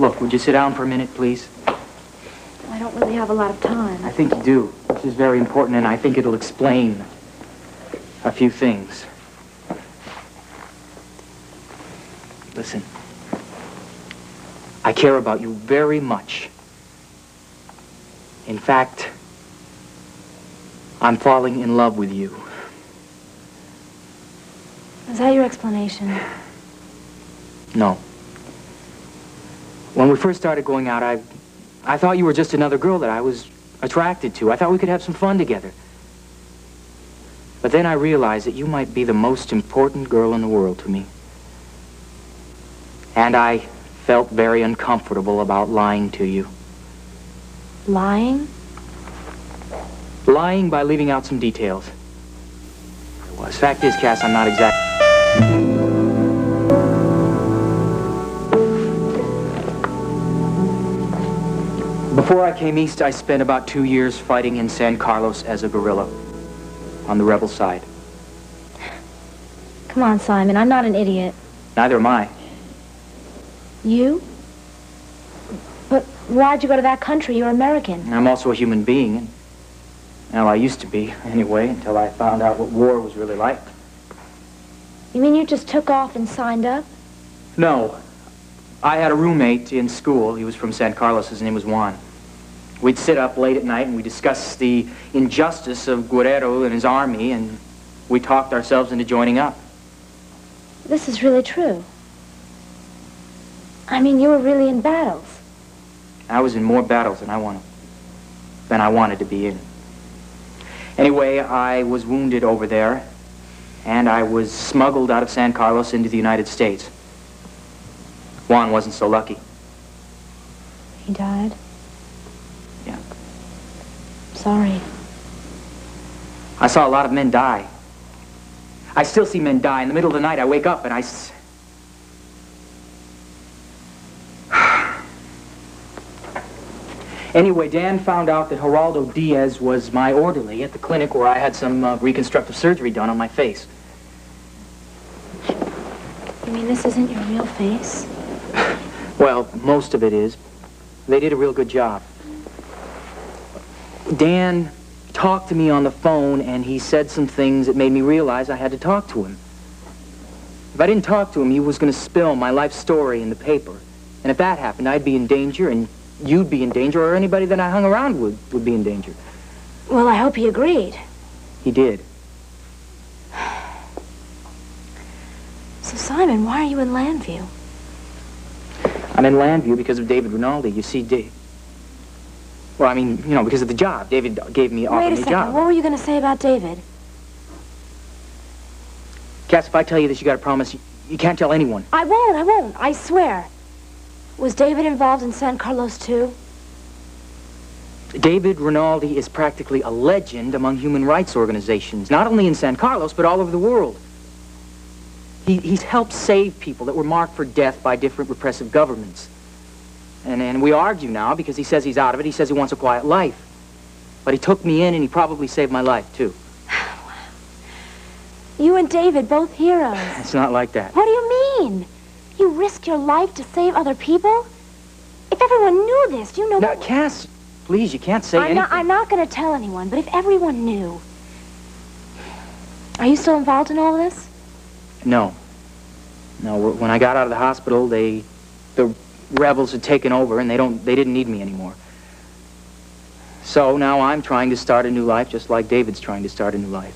Look, would you sit down for a minute, please? I don't really have a lot of time. I think you do. This is very important, and I think it'll explain a few things. Listen, I care about you very much. In fact, I'm falling in love with you. Is that your explanation? No. When we first started going out, I thought you were just another girl that I was attracted to. I thought we could have some fun together. But then I realized that you might be the most important girl in the world to me. And I felt very uncomfortable about lying to you. Lying? Lying by leaving out some details. The fact is, Cass, I'm not exactly... Before I came east, I spent about 2 years fighting in San Carlos as a guerrilla on the rebel side. Come on, Simon, I'm not an idiot. Neither am I. You? But why'd you go to that country? You're American. I'm also a human being. And, well, I used to be, anyway, until I found out what war was really like. You mean you just took off and signed up? No. I had a roommate in school. He was from San Carlos. His name was Juan. We'd sit up late at night and we'd discuss the injustice of Guerrero and his army, and we talked ourselves into joining up. This is really true. I mean, you were really in battles. I was in more battles than I wanted to be in. Anyway, I was wounded over there, and I was smuggled out of San Carlos into the United States. Juan wasn't so lucky. He died? Yeah. Sorry. I saw a lot of men die. I still see men die. In the middle of the night, I wake up and Anyway, Dan found out that Geraldo Diaz was my orderly at the clinic where I had some reconstructive surgery done on my face. You mean this isn't your real face? Well, most of it is. They did a real good job. Dan talked to me on the phone, and he said some things that made me realize I had to talk to him. If I didn't talk to him, he was going to spill my life story in the paper. And if that happened, I'd be in danger, and you'd be in danger, or anybody that I hung around with would be in danger. Well, I hope he agreed. He did. So, Simon, why are you in Landview? I'm in Landview because of David Rinaldi. You see, well, I mean, you know, because of the job. David offered me a job. Wait a second. What were you going to say about David? Cass, if I tell you this, you got to promise you can't tell anyone. I won't. I swear. Was David involved in San Carlos, too? David Rinaldi is practically a legend among human rights organizations, not only in San Carlos, but all over the world. He's helped save people that were marked for death by different repressive governments. And we argue now because he says he's out of it. He says he wants a quiet life. But he took me in, and he probably saved my life, too. Wow. You and David, both heroes. It's not like that. What do you mean? You risk your life to save other people? If everyone knew this, you know... Now, Cass, please, you can't say anything. I'm not going to tell anyone, but if everyone knew... Are you still involved in all this? No. No, when I got out of the hospital, the rebels had taken over, and they didn't need me anymore. So now I'm trying to start a new life, just like David's trying to start a new life.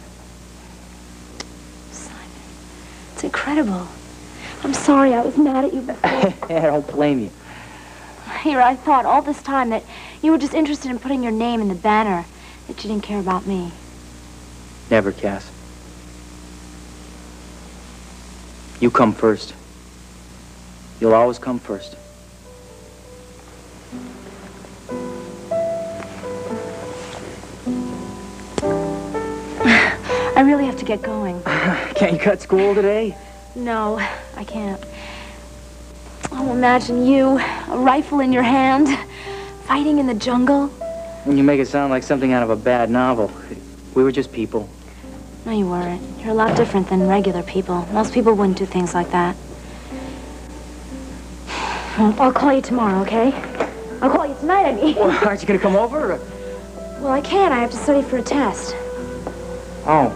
Simon, it's incredible. I'm sorry I was mad at you before. I don't blame you. Here, I thought all this time that you were just interested in putting your name in the banner, that you didn't care about me. Never, Cass. You come first. You'll always come first. I really have to get going. Can't you cut school today? No, I can't. Oh, imagine you, a rifle in your hand, fighting in the jungle. When you make it sound like something out of a bad novel. We were just people. No, you weren't. You're a lot different than regular people. Most people wouldn't do things like that. I'll call you tomorrow, okay? I'll call you tonight, I mean. Well, aren't you going to come over? Well, I can't. I have to study for a test. Oh.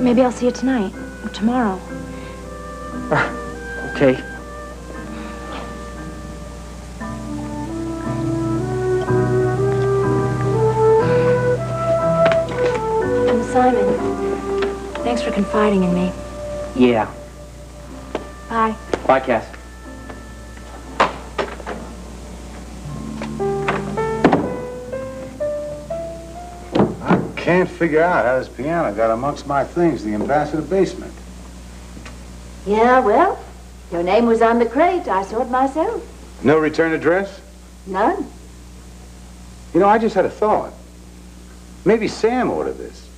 Maybe I'll see you tonight or tomorrow. Okay. I'm Simon. Thanks for confiding in me. Yeah. Bye. Bye, Cass. Can't figure out how this piano got amongst my things in the ambassador basement. Yeah, well, your name was on the crate. I saw it myself. No return address? None. You know, I just had a thought. Maybe Sam ordered this.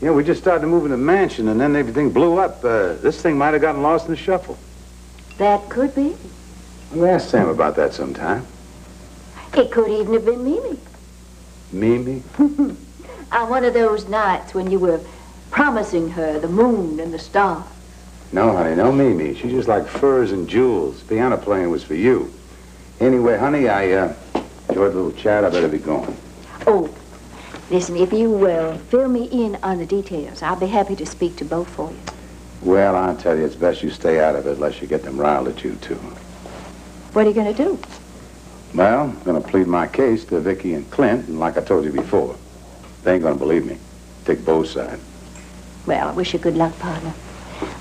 You know, we just started moving the mansion and then everything blew up. This thing might have gotten lost in the shuffle. That could be. We'll ask Sam about that sometime. It could even have been Mimi. Mimi? On one of those nights when you were promising her the moon and the stars. No, honey, no Mimi. She's just like furs and jewels. Piano playing was for you. Anyway, honey, I enjoyed a little chat. I better be going. Oh, listen, if you will fill me in on the details, I'll be happy to speak to both for you. Well, I'll tell you, it's best you stay out of it unless you get them riled at you, too. What are you going to do? Well, I'm going to plead my case to Viki and Clint, and like I told you before, they ain't going to believe me. Take both sides. Well, I wish you good luck, partner.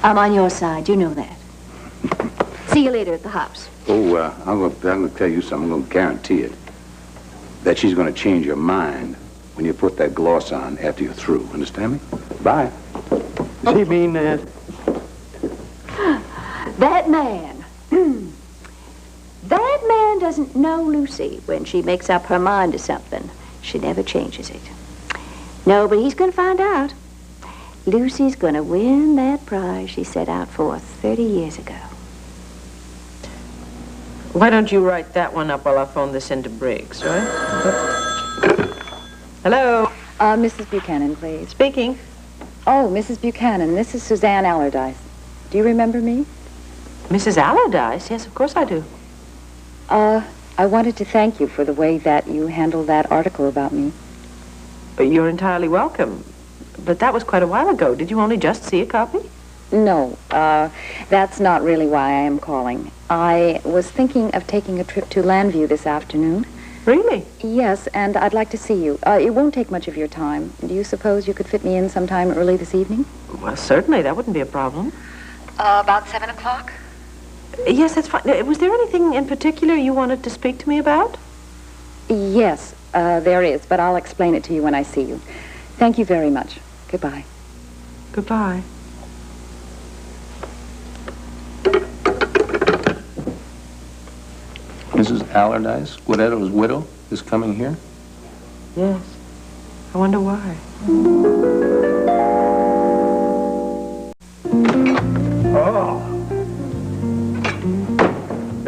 I'm on your side. You know that. See you later at the house. Oh, I'm going to tell you something. I'm going to guarantee it. That she's going to change your mind when you put that gloss on after you're through. Understand me? Bye. Does he mean That man. That man doesn't know Lucy when she makes up her mind to something. She never changes it. No, but he's going to find out. Lucy's going to win that prize she set out for 30 years ago. Why don't you write that one up while I phone this into Briggs, right? Hello? Mrs. Buchanan, please. Speaking. Oh, Mrs. Buchanan, this is Suzanne Allardyce. Do you remember me? Mrs. Allardyce? Yes, of course I do. I wanted to thank you for the way that you handled that article about me. You're entirely welcome. But that was quite a while ago. Did you only just see a copy? No, that's not really why I am calling. I was thinking of taking a trip to Landview this afternoon. Really? Yes, and I'd like to see you. It won't take much of your time. Do you suppose you could fit me in sometime early this evening? Well, certainly. That wouldn't be a problem. About 7 o'clock? Yes, that's fine. Was there anything in particular you wanted to speak to me about? Yes, there is, but I'll explain it to you when I see you. Thank you very much. Goodbye. Goodbye. Mrs. Allardyce, Guidetta's widow, is coming here? Yes. I wonder why. Oh.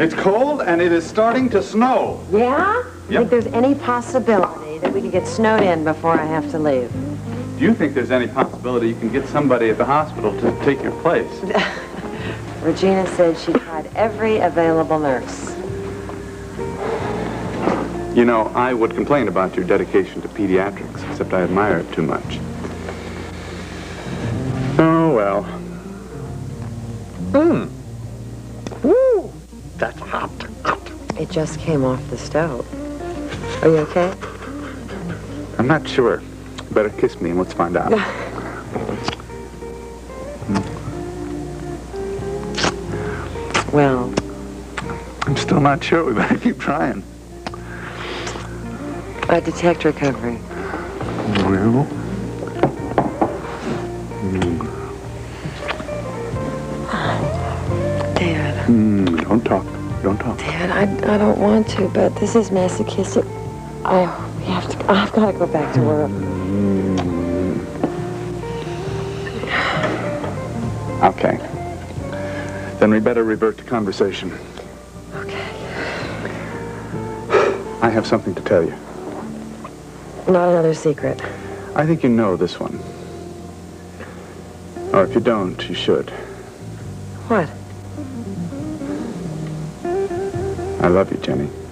It's cold and it is starting to snow. Yeah? Yep. Think there's any possibility that we could get snowed in before I have to leave? Do you think there's any possibility you can get somebody at the hospital to take your place? Regina said she tried every available nurse. You know, I would complain about your dedication to pediatrics, except I admire it too much. Oh, well. Woo! That's hot. It just came off the stove. Are you okay? I'm not sure. Better kiss me and let's find out. Well, I'm still not sure. We better keep trying. I detect recovery. Well. Dad. Don't talk. Don't talk. Dad, I don't want to, but this is masochistic. I've got to go back to work. Okay. Then we better revert to conversation. Okay. I have something to tell you. Not another secret. I think you know this one. Or if you don't, you should. What? I love you, Jenny.